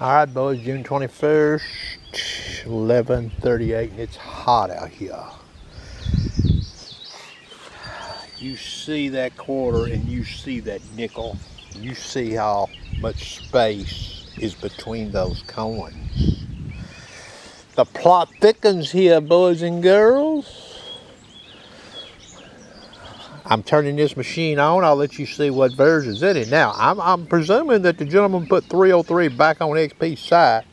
All right, boys, June 21st, 11:38, and it's hot out here. You see that quarter and you see that nickel. You see how much space is between those coins. The plot thickens here, boys and girls. I'm turning this machine on. I'll let you see what version's in it. Now, I'm presuming that the gentleman put 303 back on XP's side.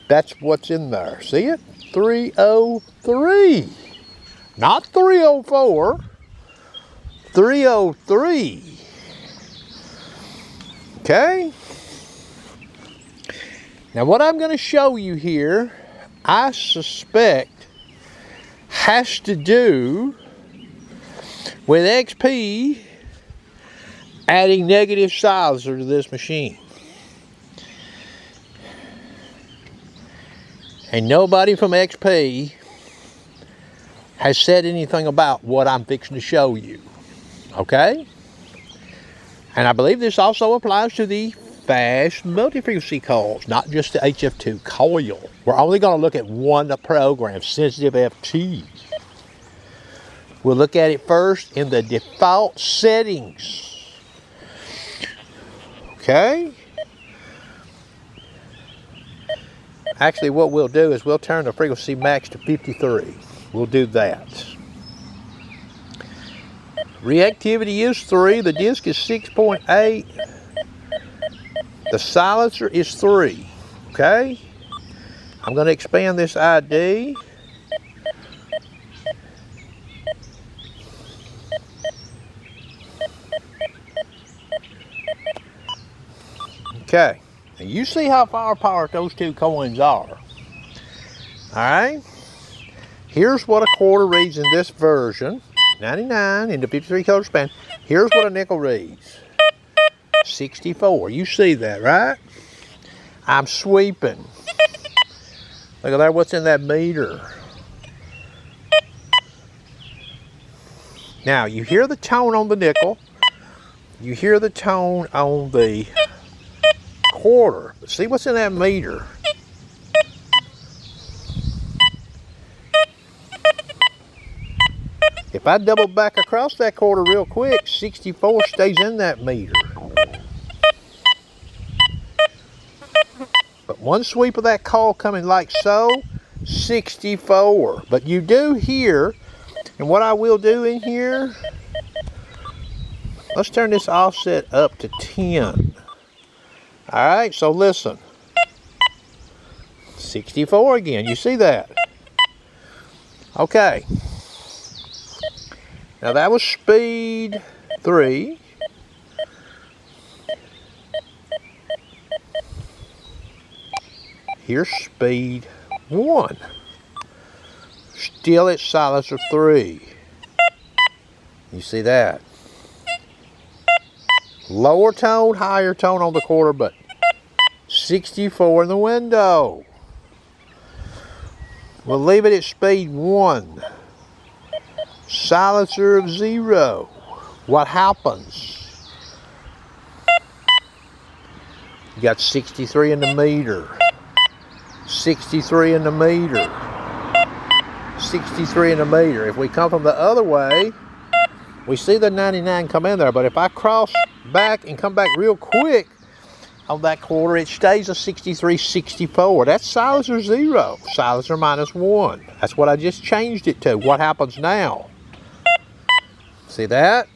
That's what's in there. See it? 303. Not 304. 303. Okay? Now, what I'm going to show you here, I suspect, has to do with XP adding negative silencer to this machine. And nobody from XP has said anything about what I'm fixing to show you. Okay? And I believe this also applies to the fast multi-frequency coils, not just the HF2 coil. We're only going to look at one program, sensitive FT. We'll look at it first in the default settings. Okay? Actually, what we'll do is we'll turn the frequency max to 53. We'll do that. Reactivity is 3. The disc is 6.8. The silencer is 3. Okay? I'm going to expand this ID. Okay, and you see how firepower those two coins are. Alright, here's what a quarter reads in this version, 99 in the 53 color span. Here's what a nickel reads, 64. You see that, right? I'm sweeping. Look at there, what's in that meter. Now, you hear the tone on the nickel. You hear the tone on the quarter. See what's in that meter. If I double back across that quarter real quick, 64 stays in that meter. But one sweep of that coil coming like so, 64. But you do hear, and what I will do in here, let's turn this offset up to 10. Alright, so listen. 64 again, you see that? Okay. Now that was speed 3. Here's speed 1. Still at silencer 3. You see that? Lower tone, higher tone on the quarter, but 64 in the window. We'll leave it at speed 1. Silencer of 0. What happens? You got 63 in the meter. 63 in the meter. 63 in the meter. If we come from the other way, we see the 99 come in there, but if I cross back and come back real quick on that quarter, it stays a 63, 64. That's silencer 0, silencer minus 1. That's what I just changed it to. What happens now? See that?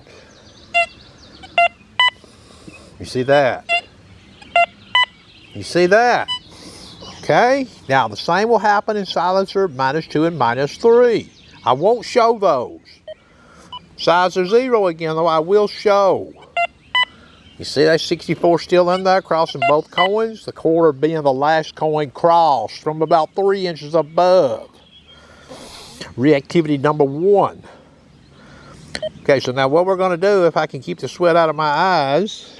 You see that? You see that? Okay? Now the same will happen in silencer minus 2 and minus 3. I won't show those. Silencer 0 again, though I will show. You see that 64 still in there, crossing both coins? The quarter being the last coin crossed from about 3 inches above. Reactivity number 1. Okay, so now what we're going to do, if I can keep the sweat out of my eyes,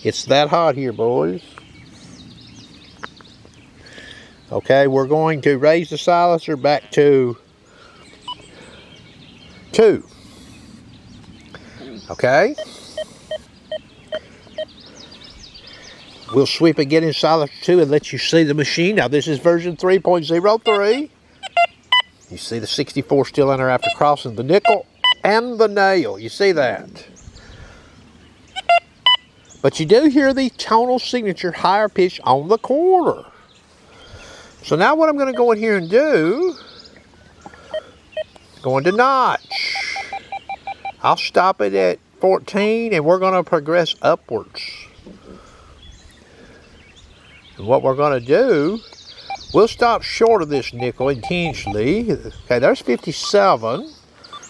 it's that hot here, boys. Okay, we're going to raise the silencer back to 2. Okay? We'll sweep again in silencer 2 and let you see the machine. Now this is version 3.03. You see the 64 still in there after crossing the nickel and the nail. You see that? But you do hear the tonal signature higher pitch on the quarter. So now what I'm going to go in here and do, going to notch. I'll stop it at 14 and we're going to progress upwards. And what we're going to do, we'll stop short of this nickel intentionally. Okay, there's 57.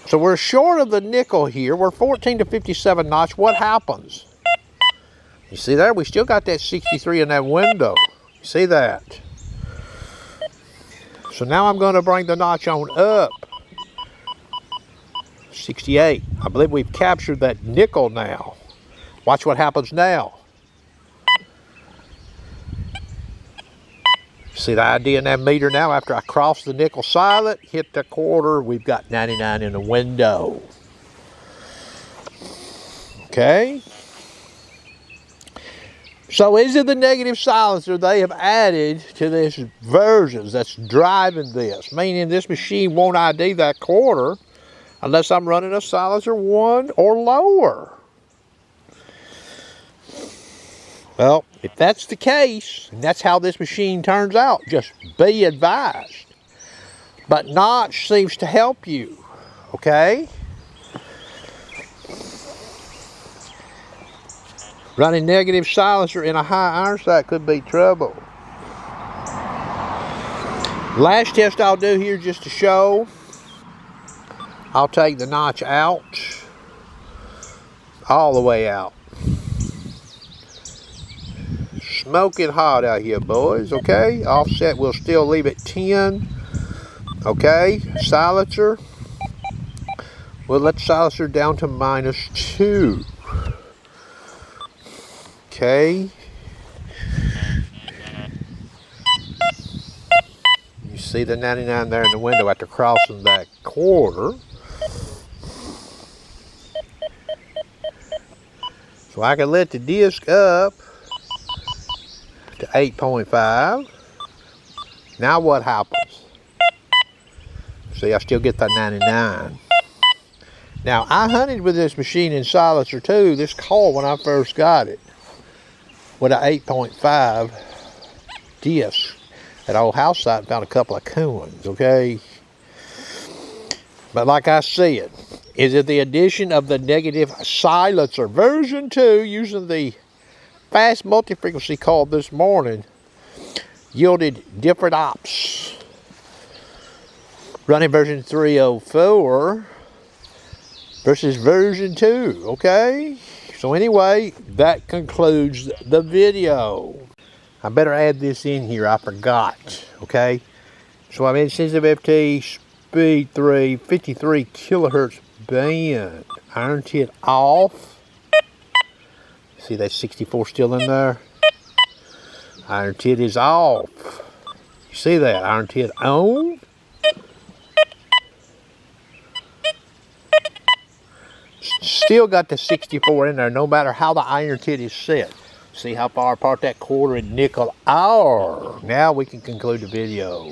So we're short of the nickel here. We're 14 to 57 notch. What happens? You see there? We still got that 63 in that window. You see that? So now I'm going to bring the notch on up. 68. I believe we've captured that nickel now. Watch what happens now. See the idea in that meter now? After I cross the nickel silent, hit the quarter, we've got 99 in the window. Okay? So is it the negative silencer they have added to this versions that's driving this? Meaning this machine won't ID that quarter unless I'm running a silencer 1 or lower. Well, if that's the case, and that's how this machine turns out, just be advised. But notch seems to help you, okay? Running negative silencer in a high iron sight could be trouble. Last test I'll do here just to show. I'll take the notch out, all the way out. Smoking hot out here, boys, okay? Offset, we'll still leave it 10, okay? Silencer, we'll let the silencer down to -2. Okay. You see the 99 there in the window after crossing that quarter. So I can let the disc up to 8.5. Now what happens? See, I still get that 99. Now, I hunted with this machine in silencer 2, this Coil, when I first got it, with an 8.5 disc at old house site and found a couple of coons, okay? But like I said, is it the addition of the negative silencer version 2 using the fast multi-frequency Coil this morning yielded different ops? Running version 304 versus version 2, okay? So anyway, that concludes the video. I better add this in here, I forgot, okay? So I'm in sensitive FT, speed 3, 53 kilohertz band. Iron tit off. See that 64 still in there? Iron tit is off. You see that? Iron tit on. Still got the 64 in there no matter how the iron tit is set. See how far apart that quarter and nickel are. Now we can conclude the video.